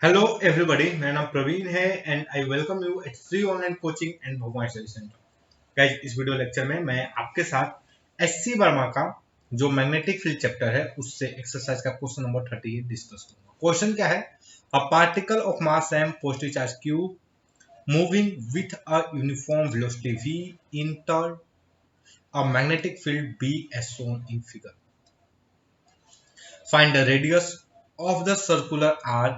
Hello everybody, मेरा नाम प्रवीण है and I welcome you at free online coaching and Bhagwan study centre. Guys, इस video lecture में मैं आपके साथ एससी वर्मा का जो मैग्नेटिक फील्ड चैप्टर है उससे एक्सरसाइज का क्वेश्चन नंबर 38 डिस्कस करूंगा। क्वेश्चन क्या है? A particle of mass m positive charge q moving with a uniform velocity v inter a magnetic field b as shown in figure. Find the radius of the circular arc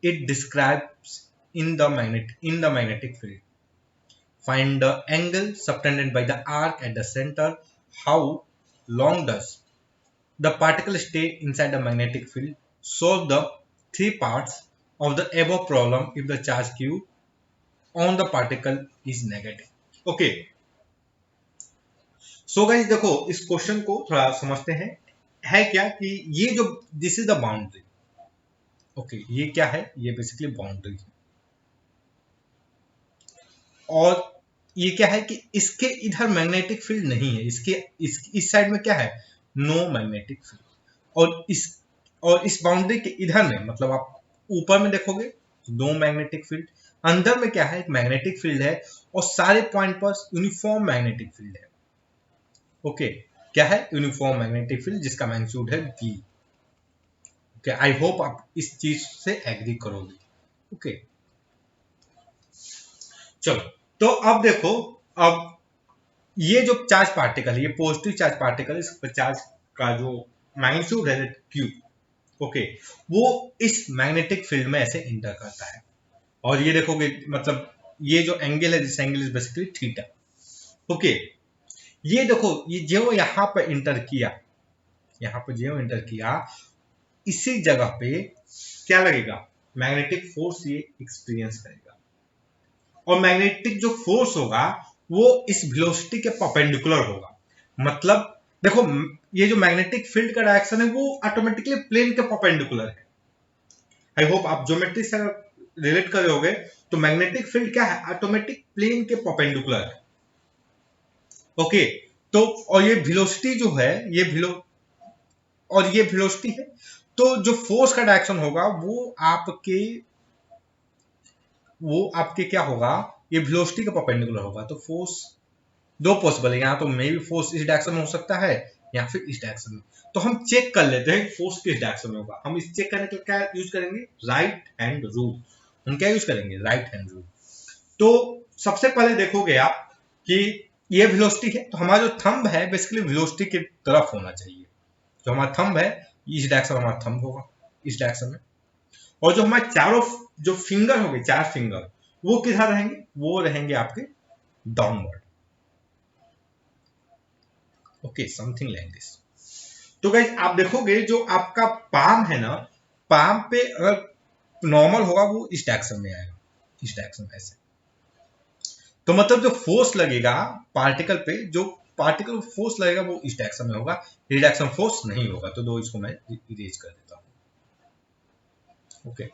it describes in the magnetic field. Find the angle subtended by the arc at the center. How long does the particle stay inside the magnetic field? Solve the three parts of the above problem if the charge q on the particle is negative. Okay, so guys देखो, इस question को थोड़ा समझते हैं। है क्या कि ये जो this is the boundary. Okay, ये क्या है? ये बेसिकली बाउंड्री है। और ये क्या है कि इसके इधर मैग्नेटिक फील्ड नहीं है, इसके इस साइड में क्या है? No magnetic field. और इस बाउंड्री के इधर में, मतलब आप ऊपर में देखोगे तो नो मैग्नेटिक फील्ड, अंदर में क्या है? एक मैग्नेटिक फील्ड है और सारे पॉइंट पर यूनिफॉर्म मैग्नेटिक फील्ड है। ओके, क्या है? यूनिफॉर्म मैग्नेटिक फील्ड जिसका मैग्नीट्यूड है v। ओके, आई होप आप इस चीज से एग्री करोगे। ओके, चलो, तो अब देखो, अब ये जो चार्ज पार्टिकल है, ये पॉजिटिव चार्ज पार्टिकल है, इस चार्ज का जो मैग्नीट्यूड है क्यू, ओके, वो इस मैग्नेटिक फील्ड में ऐसे इंटर करता है। और ये देखोगे, मतलब ये जो एंगल है, this angle is basically theta. Okay, ये देखो, ये जो यहां पर इंटर किया, यहां पर जो इंटर किया, इसी जगह पे क्या लगेगा? मैग्नेटिक फोर्स ये एक्सपीरियंस करेगा। और मैग्नेटिक जो फोर्स होगा वो इस वेलोसिटी के परपेंडिकुलर होगा। मतलब देखो, ये जो मैग्नेटिक फील्ड का डायरेक्शन है वो ऑटोमेटिकली प्लेन के परपेंडिकुलर है। आई होप आप ज्योमेट्री से रिलेट कर रहे होगे, तो मैग्नेटिक फील्ड क्या है? ऑटोमेटिक प्लेन के परपेंडिकुलर है। ओके, तो और ये वेलोसिटी जो है, ये वेलोसिटी है, तो जो फोर्स का डायरेक्शन होगा वो आपके क्या होगा? ये वेलोसिटी के परपेंडिकुलर होगा। तो फोर्स दो पॉसिबल है, यहाँ तो मे भी फोर्स इस डायरेक्शन में हो सकता है या फिर इस डायरेक्शन में। तो हम चेक कर लेते हैं फोर्स किस डायरेक्शन में होगा। हम इस चेक करने के लिए क्या यूज करेंगे? Right hand rule. हम क्या यूज करेंगे? Right hand rule. तो सबसे पहले देखोगे आप कि ये वेलोसिटी है, तो हमारा जो थंब है बेसिकली वेलोसिटी की तरफ होना चाहिए। जो हमारा थंब है, इस डायरेक्शन में हमारा थंब होगा, इस डायरेक्शन में। और जो हमारे चारों जो फिंगर हो गए, चार फिंगर, वो किधर रहेंगे? वो रहेंगे आपके downward. Okay, something like this. तो गाइस, आप देखोगे जो आपका पाम है ना, पाम पे अगर नॉर्मल होगा वो इस डायरेक्शन में आएगा, इस डायरेक्शन में ऐसे। तो मतलब जो फोर्स लगेगा पार्टिकल पे, जो पार्टिकल फोर्स लगेगा वो इस डायरेक्शन में होगा, ये डायरेक्शन फोर्स नहीं होगा। तो दो इसको मैं इरेज कर देता हूं। Okay,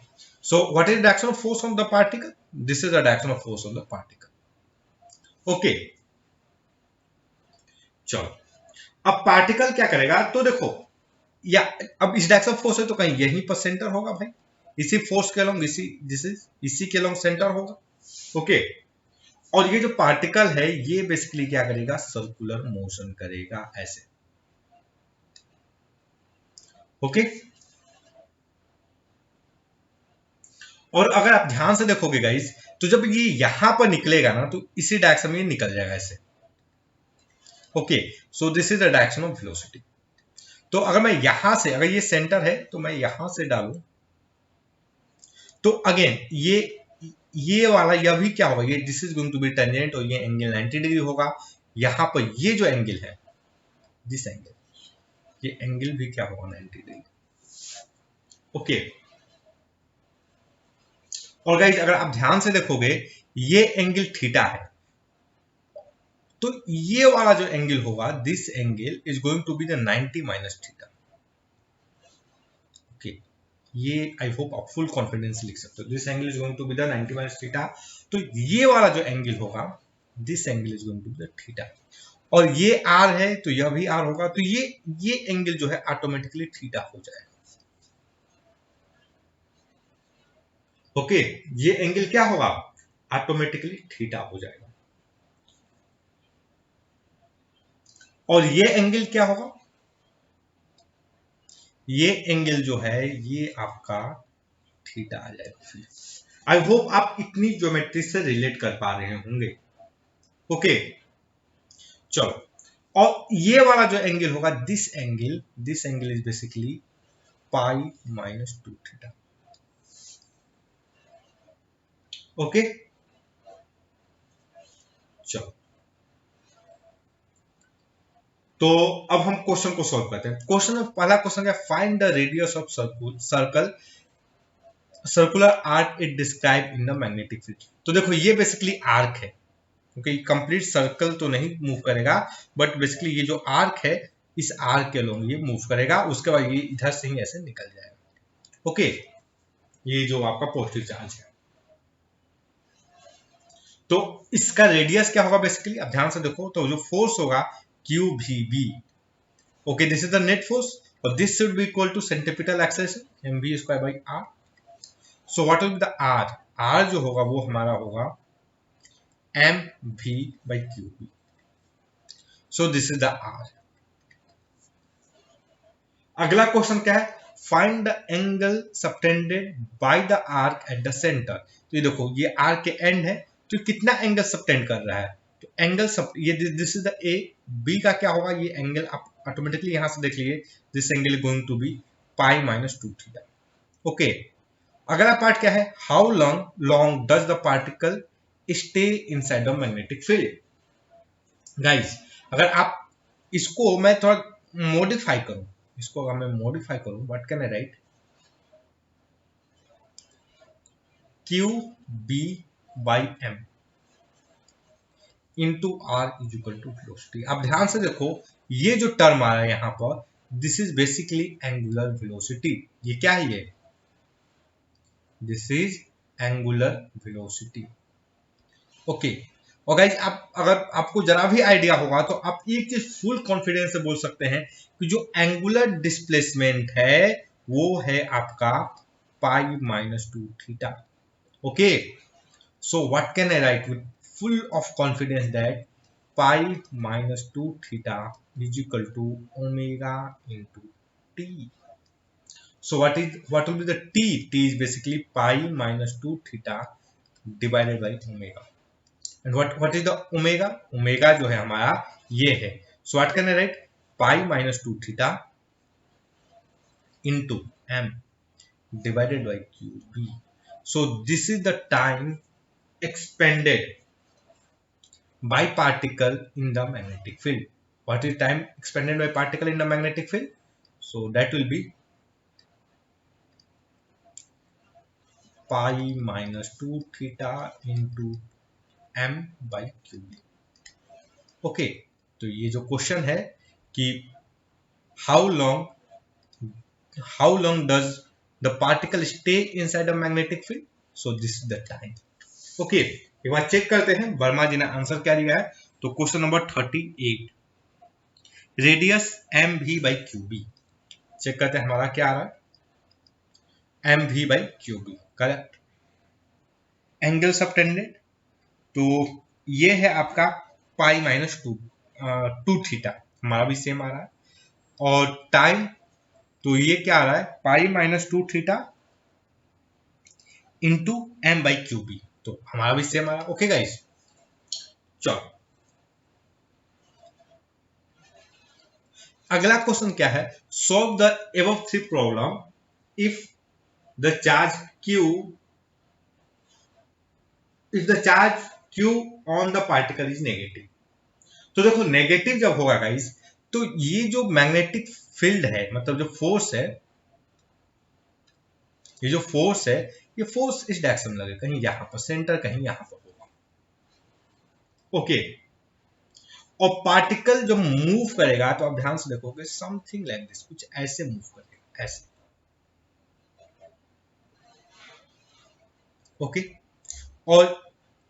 so what is direction of force on the particle? This is the direction of force on the particle. Okay, चलो, अब पार्टिकल क्या करेगा? तो देखो, या अब इस डायरेक्शन फोर्स है तो कहीं यहीं पर सेंटर होगा भाई, इसी फोर्स के अलोंग, इसी के अलोंग सेंटर होगा। ओके, और ये जो पार्टिकल है ये बेसिकली क्या करेगा? सर्कुलर मोशन करेगा ऐसे। ओके, और अगर आप ध्यान से देखोगे गाइस, तो जब ये यहां पर निकलेगा ना, तो इसी डायरेक्शन में निकल जाएगा ऐसे। Okay, so this is the direction of velocity. तो अगर मैं यहां से, अगर ये सेंटर है तो मैं यहां से डालू, तो अगेन ये वाला, यह भी क्या होगा? ये this is going to be tangent और ये एंगल 90 डिग्री होगा। यहां पर ये जो एंगल है, दिस एंगल, ये एंगल भी क्या होगा? 90 डिग्री। ओके, और गाइस अगर आप ध्यान से देखोगे, ये एंगल थीटा है, तो ये वाला जो एंगल होगा, this angle is going to be the 90 minus theta. Okay, ये आई होप आप फुल कॉन्फिडेंस लिख सकते हो। This angle is going to be the 90 minus theta. तो ये वाला जो एंगल होगा, this angle is going to be the theta. और ये आर है तो यह भी आर होगा, तो ये एंगल जो है ऑटोमेटिकली थीटा हो जाएगा। ओके, ये एंगल क्या होगा, ऑटोमेटिकली थीटा हो जाएगा। और ये एंगल क्या होगा, ये एंगल जो है ये आपका थीटा आ जाएगा। फिर आई होप आप इतनी ज्योमेट्री से रिलेट कर पा रहे होंगे। ओके, चलो, और ये वाला जो एंगल होगा, this angle is basically pi minus 2 theta. Okay, चलो, तो अब हम क्वेश्चन को सॉल्व करते हैं। क्वेश्चन में पहला क्वेश्चन है, find the radius of circle circular arc it describe in the magnetic field. तो देखो ये बेसिकली आर्क है, क्योंकि कंप्लीट सर्कल तो नहीं मूव करेगा, बट बेसिकली ये जो आर्क है, इस आर्क के लोग ये मूव करेगा, उसके बाद ये इधर से ही ऐसे निकल जाएगा। ओके, ये जो आपका पॉजिटिव चार्ज है, तो इसका रेडियस क्या होगा बेसिकली, अब ध्यान से देखो, तो जो फोर्स होगा q v B, okay, this is the net force, और this should be equal to centripetal acceleration m v square by r. So what will be the r, r जो होगा वो हमारा होगा m we by Q B. So this is the r. अगला question क्या है, find the angle subtended by the arc at the centre. तो ये देखो ये आर्क के एंड है, तो कितना एंगल सबटेंड कर रहा है, तो एंगल सब ये this is the A, B का क्या होगा, ये एंगल आप ऑटोमेटिकली यहां से देख लीजिए, this angle going to be pi minus 2 theta. Okay, अगला पार्ट क्या है, how long does the particle stay inside the magnetic field. Guys, अगर आप इसको मैं थोड़ा मॉडिफाई करूं, इसको अगर मैं मॉडिफाई करूं, what can I write, Q B by M into R is equal to velocity. आप ध्यान से देखो, ये जो टर्म आ रहा है यहां पर, this is basically angular velocity. ये क्या है, ये this is angular velocity. Okay, और गाइज आप अगर आपको जरा भी आइडिया होगा तो आप एक चीज फुल कॉन्फिडेंस से बोल सकते हैं कि जो एंगुलर डिस्प्लेसमेंट है वो है आपका pi minus 2 theta. Okay, so what can I write with full of confidence that pi minus 2 theta is equal to omega into T. So what will be the t? T is basically pi minus 2 theta divided by omega. And what is the omega? Omega जो है हमारा ये है. So what can I write? Pi minus 2 theta into m divided by qb. So this is the time expended by particle in the magnetic field. What is time expended by particle in the magnetic field? So that will be pi minus 2 theta into m by qb. Okay, तो ये जो question है कि how long does the particle stay inside the magnetic field, so this is the time. Okay, एक बार check करते हैं वर्मा जी ने answer क्या दिया है। तो question number 38, radius M we by Q B, check करते हैं हमारा क्या आ रहा है, M we by Q B, correct. Angle subtended, तो ये है आपका पाई माइनस 2 थीटा, हमारा भी सेम आ रहा है। और टाइम, तो ये क्या आ रहा है, pi minus 2 theta into M by Q B, तो हमारा भी सेम आ रहा है। ओके गाइस, चलो अगला क्वेश्चन क्या है, solve the above three problem if the charge Q on the particle is negative. तो देखो नेगेटिव जब होगा गाइस, तो ये जो मैग्नेटिक फील्ड है, मतलब जो फोर्स है, ये जो फोर्स है, ये फोर्स इस डायरेक्शन में लगेगा, कहीं यहां पर सेंटर, कहीं यहां पर होगा। ओके, और पार्टिकल जब मूव करेगा तो आप ध्यान से देखोगे समथिंग लाइक दिस, कुछ ऐसे मूव करेगा, ऐसे। ओके, और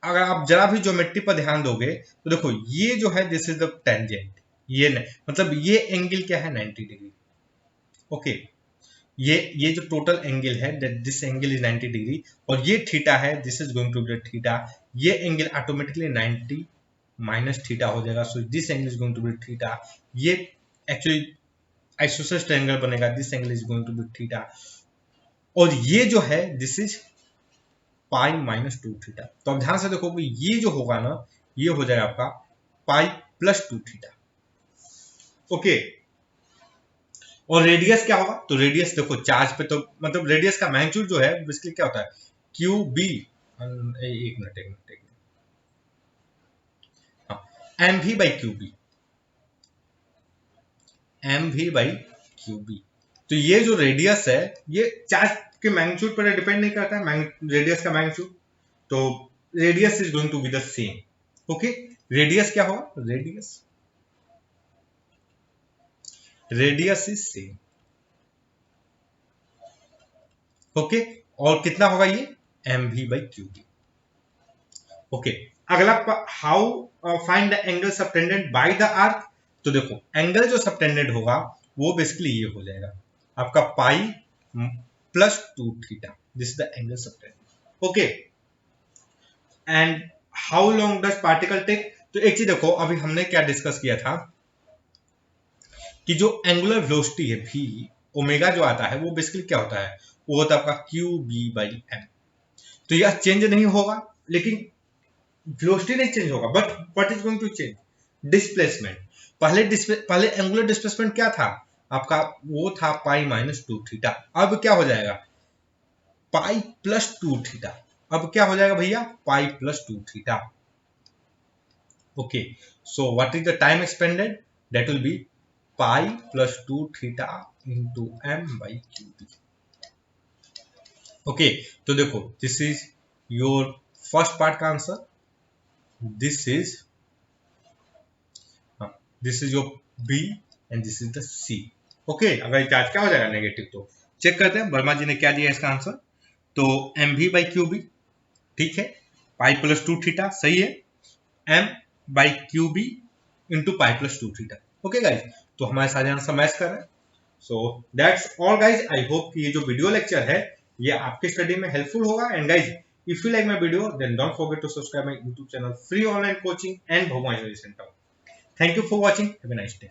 अगर आप जरा भी ज्योमेट्री पर ध्यान दोगे तो देखो ये जो है दिस इज द टेंजेंट, ये नहीं, मतलब ये एंगल क्या है 90 डिग्री। ओके, ये जो टोटल एंगल है that this angle is 90 degree और ये थीटा है, this is going to be theta, ये एंगल ऑटोमेटिकली 90 माइनस थीटा हो जाएगा, so this angle is going to be theta. ये एक्चुअली आइसोसेलेस ट्रायंगल बनेगा, this angle is going to be theta, और ये जो है this is pi minus 2 theta. तो अब ध्यान से देखो कि ये जो होगा ना, ये हो जाएगा आपका पाई प्लस 2 थीटा। ओके, और रेडियस क्या होगा? तो रेडियस देखो चार्ज पे, तो मतलब रेडियस का मैग्नीट्यूड जो है बेसिकली क्या होता है, क्यू बी, एक minute, M we by Q B, M we by Q B. तो ये जो रेडियस है ये चार्ज के मैग्नीट्यूड पर डिपेंड नहीं करता है, रेडियस का मैग्नीट्यूड, तो radius is going to be the same. Okay, radius क्या होगा, रेडियस इज सेम। ओके, और कितना होगा ये, m we by Q B. Okay, अगला how find the angle subtended by the arc. तो देखो एंगल जो सबटेंडेड होगा वो बेसिकली ये हो जाएगा आपका pi plus 2 theta, this is the angle subtended. Okay, and how long does particle take. तो एक चीज देखो, अभी हमने क्या डिस्कस किया था कि जो एंगुलर वेलोसिटी है v ओमेगा जो आता है वो बेसिकली क्या होता है, वो होता है आपका क्यू बी बाई एम। तो यह चेंज नहीं होगा, लेकिन वेलोसिटी नहीं चेंज होगा, but what is going to change, displacement. पहले एंगुलर डिस्प्लेसमेंट क्या था आपका, वो था पाई माइनस 2 थीटा, अब क्या हो जाएगा पाई प्लस 2 थीटा। अब क्या हो जाएगा भैया, pi plus 2 theta. Okay, so what is the time expended, that will be pi plus 2 theta into M by Q B. Okay, तो देखो this is your first part का answer, this is your b and this is the c. Okay, अगर ये charge क्या हो जाएगा negative, तो check करते हैं वर्मा जी ने क्या दिया इसका आंसर। तो m we by Q b, ठीक है, पाई प्लस 2 थीटा सही है, m by Q b into pi plus 2 theta. Okay guys, तो हमारे सारे आंसर मैच कर रहे हैं। So that's all guys, I hope कि ये जो वीडियो लेक्चर है ये आपके स्टडी में हेल्पफुल होगा। And guys if you like my video then don't forget to subscribe my YouTube channel free online coaching and Bhoma education centre. Thank you for watching, have a nice day.